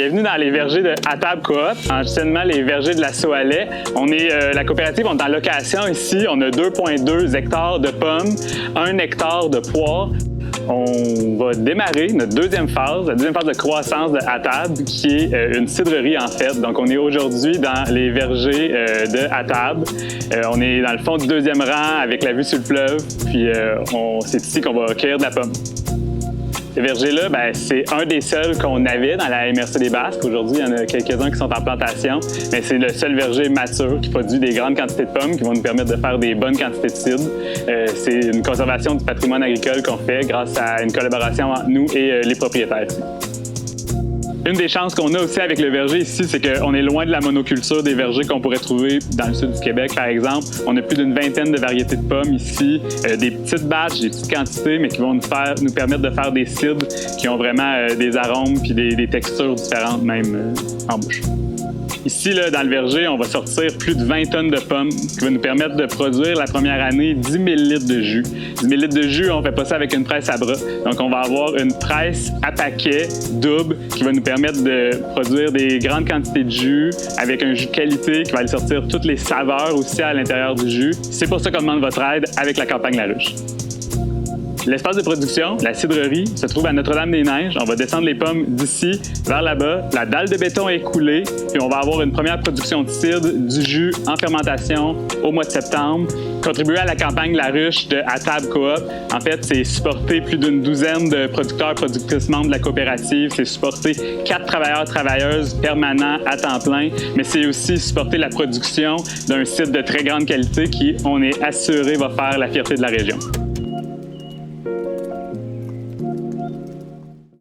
Bienvenue dans les vergers de Attab Coop, anciennement les vergers de la Soalais. On est la coopérative, on est en location ici. On a 2,2 hectares de pommes, 1 hectare de poires. On va démarrer notre deuxième phase, la deuxième phase de croissance de Attab, qui est une cidrerie en fait. Donc on est aujourd'hui dans les vergers de Attab. On est dans le fond du deuxième rang avec la vue sur le fleuve, puis c'est ici qu'on va cueillir de la pomme. Ce verger-là, c'est un des seuls qu'on avait dans la MRC des Basques. Aujourd'hui, il y en a quelques-uns qui sont en plantation, mais c'est le seul verger mature qui produit des grandes quantités de pommes qui vont nous permettre de faire des bonnes quantités de cidre. C'est une conservation du patrimoine agricole qu'on fait grâce à une collaboration entre nous et les propriétaires. Une des chances qu'on a aussi avec le verger ici, c'est qu'on est loin de la monoculture des vergers qu'on pourrait trouver dans le sud du Québec, par exemple. On a plus d'une vingtaine de variétés de pommes ici, des petites batches, des petites quantités, mais qui vont nous permettre de faire des cidres qui ont vraiment des arômes puis des textures différentes même en bouche. Ici, là, dans le verger, on va sortir plus de 20 tonnes de pommes, ce qui va nous permettre de produire la première année 10 000 litres de jus. 10 000 litres de jus, on ne fait pas ça avec une presse à bras. Donc, on va avoir une presse à paquet double qui va nous permettre de produire des grandes quantités de jus avec un jus de qualité qui va aller sortir toutes les saveurs aussi à l'intérieur du jus. C'est pour ça qu'on demande votre aide avec la campagne La Ruche. L'espace de production, la cidrerie, se trouve à Notre-Dame-des-Neiges. On va descendre les pommes d'ici vers là-bas. La dalle de béton est coulée, puis on va avoir une première production de cidre, du jus en fermentation au mois de septembre. Contribuer à la campagne La Ruche de Attab Coop, en fait, c'est supporter plus d'une douzaine de producteurs, productrices membres de la coopérative. C'est supporter 4 travailleurs, travailleuses permanents à temps plein, mais c'est aussi supporter la production d'un cidre de très grande qualité qui, on est assuré, va faire la fierté de la région.